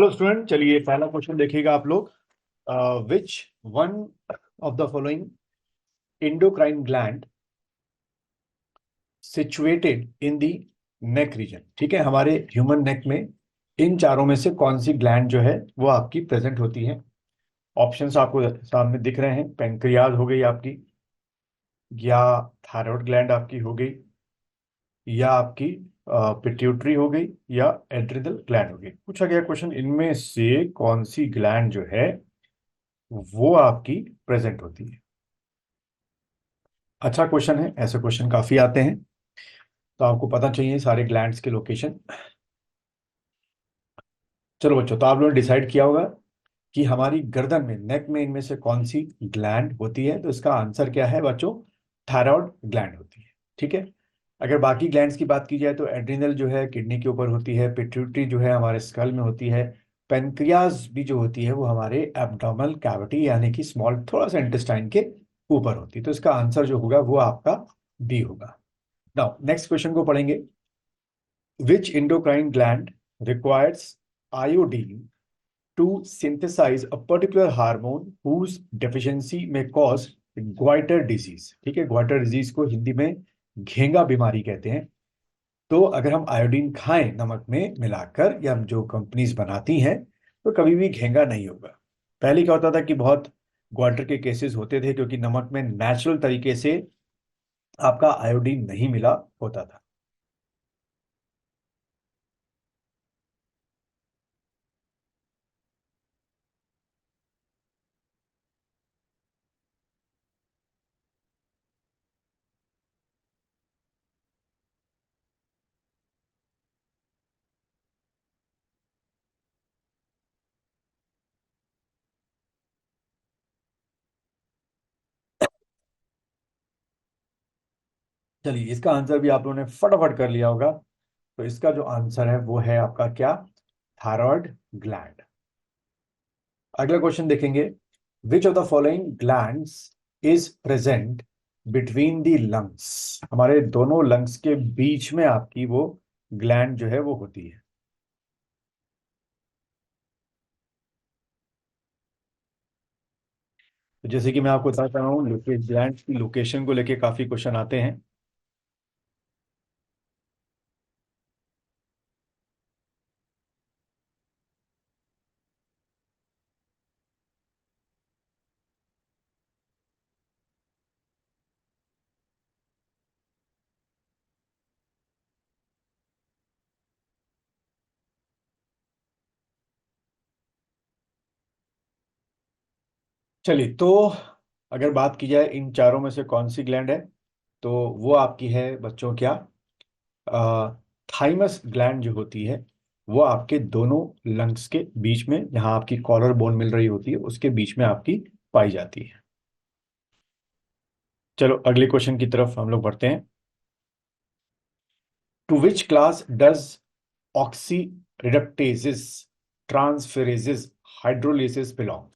Hello student, चलिए पहला question देखिएगा आप लोग। Which one of the following endocrine gland situated in the neck region. ठीक है, हमारे ह्यूमन नेक में इन चारों में से कौन सी ग्लैंड जो है वो आपकी प्रेजेंट होती है। ऑप्शंस आपको सामने दिख रहे हैं। पेंक्रियाज हो गई आपकी, या थायराइड ग्लैंड आपकी हो गई, या आपकी पिट्यूटरी हो गई, या एड्रिनल ग्लैंड हो गई। पूछा गया क्वेश्चन, इनमें से कौन सी ग्लैंड जो है वो आपकी प्रेजेंट होती है। अच्छा क्वेश्चन है, ऐसे क्वेश्चन काफी आते हैं, तो आपको पता चाहिए सारे ग्लैंड्स के लोकेशन। चलो बच्चों, तो आप लोगों ने डिसाइड किया होगा कि हमारी गर्दन में, नेक में इनमें से कौन सी ग्लैंड होती है। तो इसका आंसर क्या है बच्चों? थायराइड ग्लैंड होती है। ठीक है। अगर बाकी ग्लैंड्स की बात की जाए तो एड्रिनल जो है किडनी के ऊपर होती है, पिट्यूटरी जो है हमारे स्कल में होती है, पेनक्रियाज भी जो होती है वो हमारे एब्डोमिनल कैविटी यानी कि स्मॉल, थोड़ा सा इंटेस्टाइन के ऊपर होती है। तो इसका आंसर जो होगा वो आपका डी होगा। नाउ नेक्स्ट क्वेश्चन को पढ़ेंगे। विच endocrine gland requires iodine to synthesize a particular hormone whose deficiency may cause goitre disease. ठीक है, ग्वाइटर डिजीज को हिंदी में घेंगा बीमारी कहते हैं। तो अगर हम आयोडीन खाएं नमक में मिलाकर, या जो कंपनीज बनाती हैं, तो कभी भी घेंगा नहीं होगा। पहले क्या होता था कि बहुत ग्वाइटर के केसेस होते थे क्योंकि नमक में नेचुरल तरीके से आपका आयोडीन नहीं मिला होता था। चलिए, इसका आंसर भी आप लोगों ने फटाफट कर लिया होगा। तो इसका जो आंसर है वो है आपका क्या? Thyroid gland. अगला क्वेश्चन देखेंगे। विच of the following glands is present between the lungs. हमारे दोनों लंग्स के बीच में आपकी वो ग्लैंड जो है वो होती है। तो जैसे कि मैं आपको बताता रहा हूँ, ग्लैंड की लोकेशन को लेके काफी क्वेश्चन आते हैं। चलिए, तो अगर बात की जाए इन चारों में से कौन सी ग्लैंड है, तो वो आपकी है बच्चों क्या? थाइमस ग्लैंड जो होती है वो आपके दोनों लंग्स के बीच में, जहां आपकी कॉलर बोन मिल रही होती है उसके बीच में आपकी पाई जाती है। चलो अगले क्वेश्चन की तरफ हम लोग बढ़ते हैं। To which class does oxidoreductases, transferases, hydrolases belong.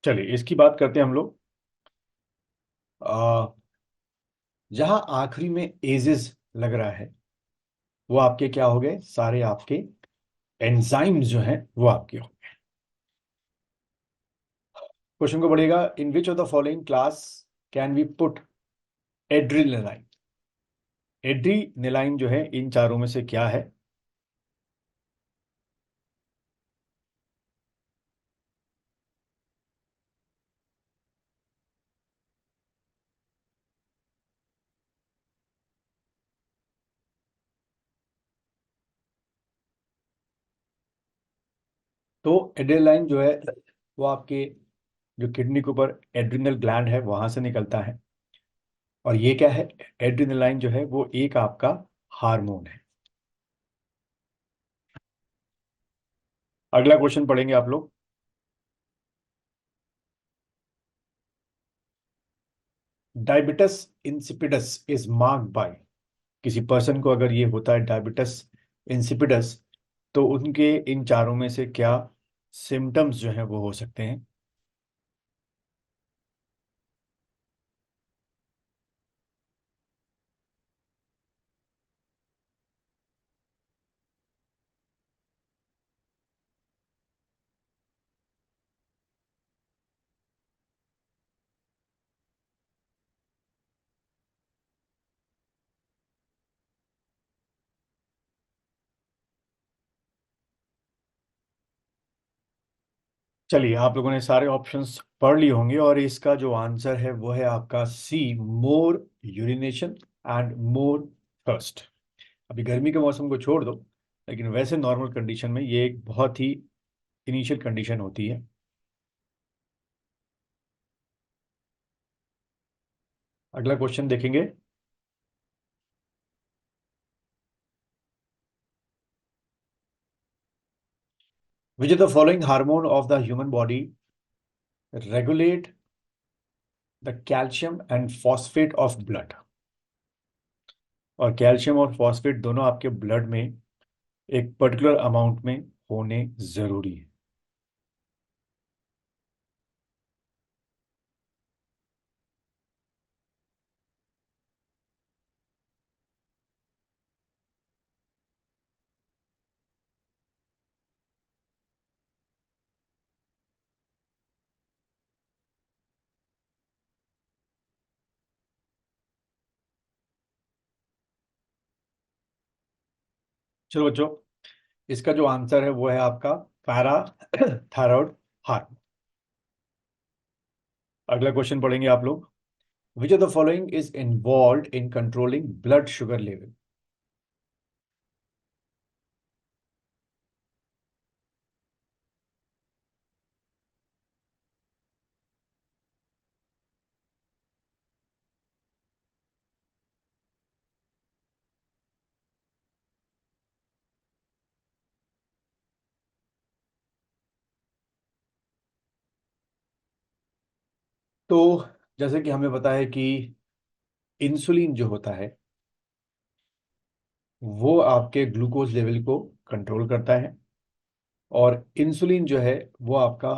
चलिए इसकी बात करते हैं हम लोग। अ, जहां आखिरी में एजेस लग रहा है वो आपके क्या हो गए? सारे आपके एंजाइम्स जो हैं वो आपके हो। क्वेश्चन को बढ़ेगा। In which of the following class can we put adrenaline. Adrenaline जो है इन चारों में से क्या है? तो एड्रेनालाइन जो है वो आपके जो किडनी के ऊपर एड्रिनल ग्लैंड है वहां से निकलता है। और ये क्या है? एड्रिनलाइन जो है वो एक आपका हार्मोन है। अगला क्वेश्चन पढ़ेंगे आप लोग। डायबिटस इंसिपिडस इज मार्क्ड बाय, किसी पर्सन को अगर ये होता है डायबिटस इंसिपिडस, तो उनके इन चारों में से क्या सिम्टम्स जो हैं वो हो सकते हैं? चलिए, आप लोगों ने सारे ऑप्शंस पढ़ लिए होंगे और इसका जो आंसर है वो है आपका सी, मोर यूरिनेशन एंड मोर थर्स्ट। अभी गर्मी के मौसम को छोड़ दो, लेकिन वैसे नॉर्मल कंडीशन में ये एक बहुत ही इनिशियल कंडीशन होती है। अगला क्वेश्चन देखेंगे। Which is the following hormone of the human body regulate the calcium and phosphate of blood? और कैल्शियम और फॉस्फेट दोनों आपके ब्लड में एक पर्टिकुलर अमाउंट में होने जरूरी है। चलो बच्चों, इसका जो आंसर है वो है आपका पैरा थायराइड हार्मोन। अगला क्वेश्चन पढ़ेंगे आप लोग। विच of the following is involve in controlling blood sugar level? तो जैसे कि हमें पता है कि इंसुलिन जो होता है वो आपके ग्लूकोज लेवल को कंट्रोल करता है, और इंसुलिन जो है वो आपका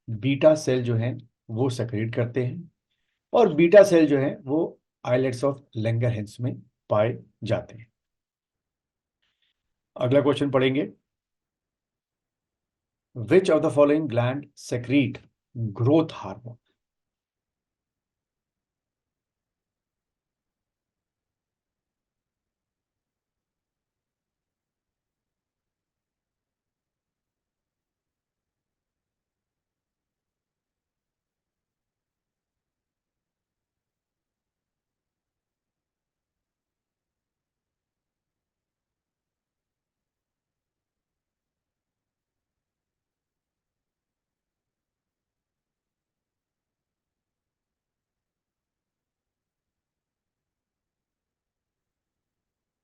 बीटा सेल जो है वो सेक्रेट करते हैं, और बीटा सेल जो है वो आइलेट्स ऑफ लैंगरहैंस में पाए जाते हैं। अगला क्वेश्चन पढ़ेंगे। विच of the following gland secrete growth hormone?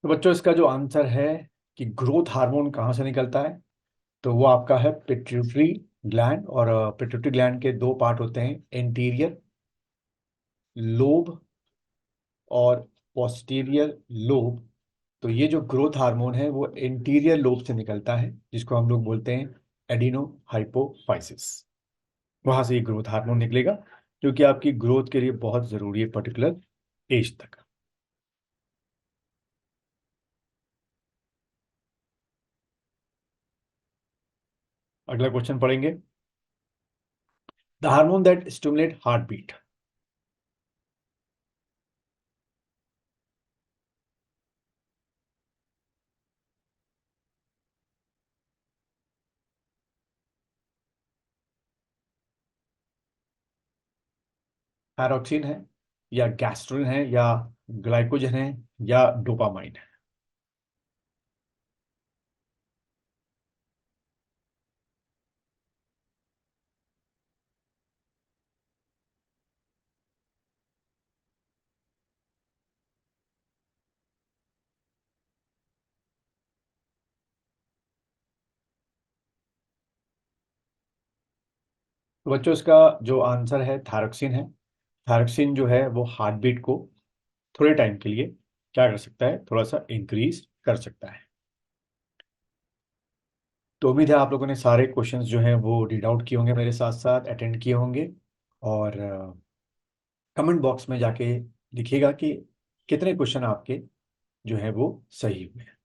तो बच्चों, इसका जो आंसर है कि ग्रोथ हार्मोन कहाँ से निकलता है, तो वो आपका है पिट्यूटरी ग्लैंड। और पिट्यूटरी ग्लैंड के दो पार्ट होते हैं, एंटीरियर लोब और पोस्टीरियर लोब। तो ये जो ग्रोथ हार्मोन है वो इंटीरियर लोब से निकलता है, जिसको हम लोग बोलते हैं एडिनो हाइपोफाइसिस। वहां से ये ग्रोथ हार्मोन निकलेगा, जो कि आपकी ग्रोथ के लिए बहुत जरूरी है पर्टिकुलर एज तक। अगला क्वेश्चन पढ़ेंगे। The hormone that stimulate heart beat? पैरोक्सिन है, या गैस्ट्रोइन है, या ग्लाइकोजन है, या डोपामाइन है? तो बच्चों इसका जो आंसर है थायरोक्सिन है। थायरोक्सिन जो है वो हार्ट बीट को थोड़े टाइम के लिए क्या कर सकता है, थोड़ा सा इंक्रीज कर सकता है। तो उम्मीद है आप लोगों ने सारे क्वेश्चंस जो हैं वो रीड आउट किए होंगे, मेरे साथ साथ अटेंड किए होंगे। और कमेंट बॉक्स में जाके लिखिएगा कि कितने क्वेश्चन आपके जो है वो सही हुए हैं।